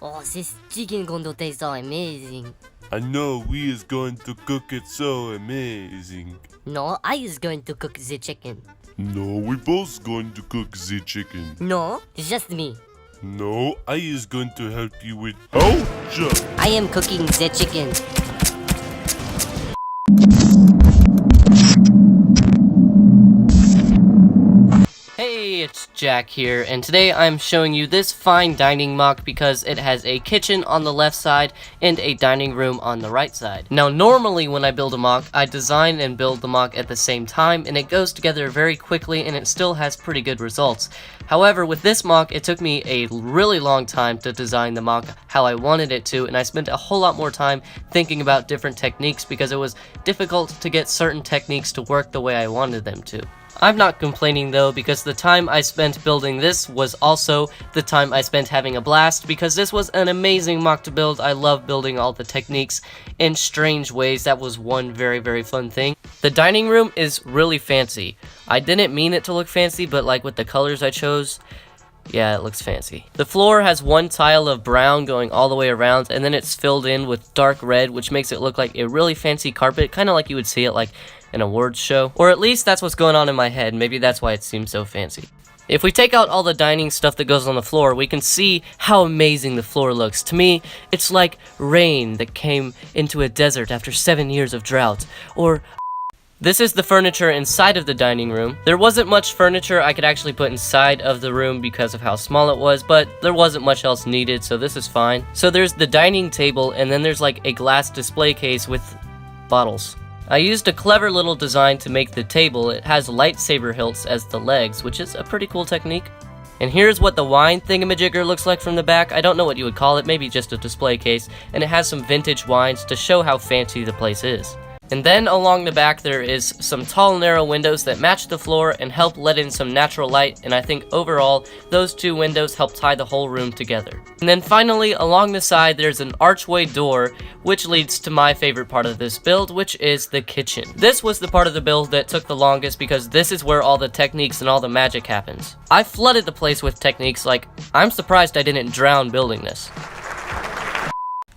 Oh, this chicken going to taste so amazing. I know we is going to cook it so amazing. No, I is going to cook the chicken. No, we both going to cook the chicken. No, just me. No, I is going to help you with... Ouch! I am cooking the chicken. Hey, it's Jack here, and today I'm showing you this fine dining MOC because it has a kitchen on the left side and a dining room on the right side. Now, normally when I build a MOC, I design and build the MOC at the same time, and it goes together very quickly, and it still has pretty good results. However, with this MOC, it took me a really long time to design the MOC how I wanted it to, and I spent a whole lot more time thinking about different techniques because it was difficult to get certain techniques to work the way I wanted them to. I'm not complaining though, because the time I spent building this was also the time I spent having a blast, because this was an amazing MOC to build. I love building all the techniques in strange ways. That was one very fun thing. The dining room is really fancy. I didn't mean it to look fancy, but like with the colors I chose, yeah, it looks fancy. The floor has one tile of brown going all the way around, and then it's filled in with dark red, which makes it look like a really fancy carpet, kind of like you would see it like an awards show. Or at least that's what's going on in my head. Maybe that's why it seems so fancy. If we take out all the dining stuff that goes on the floor, we can see how amazing the floor looks. To me, it's like rain that came into a desert after 7 years of drought. Or this is the furniture inside of the dining room. There wasn't much furniture I could actually put inside of the room because of how small it was, but there wasn't much else needed, so this is fine. So there's the dining table, and then there's like a glass display case with bottles. I used a clever little design to make the table. It has lightsaber hilts as the legs, which is a pretty cool technique. And here's what the wine thingamajigger looks like from the back. I don't know what you would call it, maybe just a display case. And it has some vintage wines to show how fancy the place is. And then along the back there is some tall narrow windows that match the floor and help let in some natural light, and I think overall those two windows help tie the whole room together. And then finally along the side there's an archway door which leads to my favorite part of this build, which is the kitchen. This was the part of the build that took the longest because this is where all the techniques and all the magic happens. I flooded the place with techniques, like I'm surprised I didn't drown building this.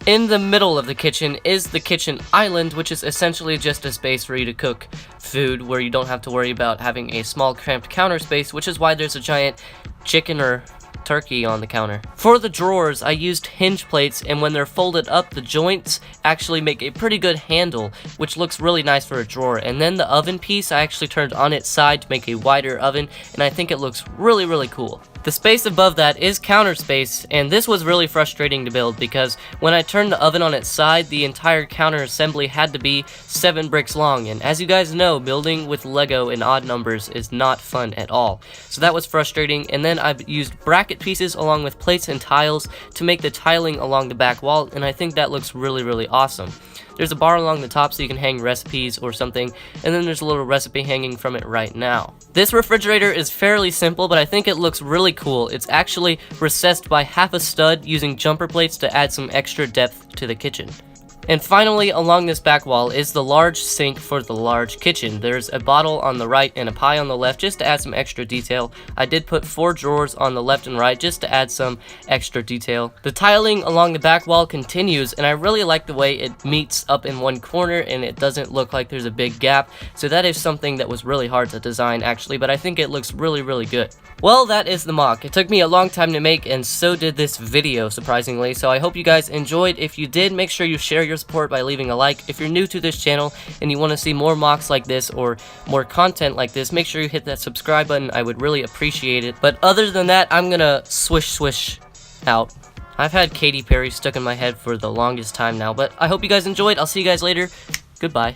In the middle of the kitchen is the kitchen island, which is essentially just a space for you to cook food where you don't have to worry about having a small cramped counter space, which is why there's a giant chicken or turkey on the counter. For the drawers, I used hinge plates, and when they're folded up, the joints actually make a pretty good handle, which looks really nice for a drawer. And then the oven piece I actually turned on its side to make a wider oven, and I think it looks really cool. The space above that is counter space, and this was really frustrating to build because when I turned the oven on its side, the entire counter assembly had to be 7 bricks long, and as you guys know, building with Lego in odd numbers is not fun at all. So that was frustrating, and then I used bracket pieces along with plates and tiles to make the tiling along the back wall, and I think that looks really awesome. There's a bar along the top so you can hang recipes or something, and then there's a little recipe hanging from it right now. This refrigerator is fairly simple, but I think it looks really cool. It's actually recessed by half a stud using jumper plates to add some extra depth to the kitchen. And finally, along this back wall is the large sink for the large kitchen. There's a bottle on the right and a pie on the left just to add some extra detail. I did put 4 drawers on the left and right just to add some extra detail. The tiling along the back wall continues, and I really like the way it meets up in one corner and it doesn't look like there's a big gap. So that is something that was really hard to design actually, but I think it looks really good. Well, that is the MOC. It took me a long time to make, and so did this video, surprisingly. So I hope you guys enjoyed. If you did, make sure you share your support by leaving a like. If you're new to this channel and you want to see more MOCs like this or more content like this, make sure you hit that subscribe button. I would really appreciate it. But other than that, I'm gonna swish out. I've had Katy Perry stuck in my head for the longest time now, but I hope you guys enjoyed. I'll see you guys later. Goodbye.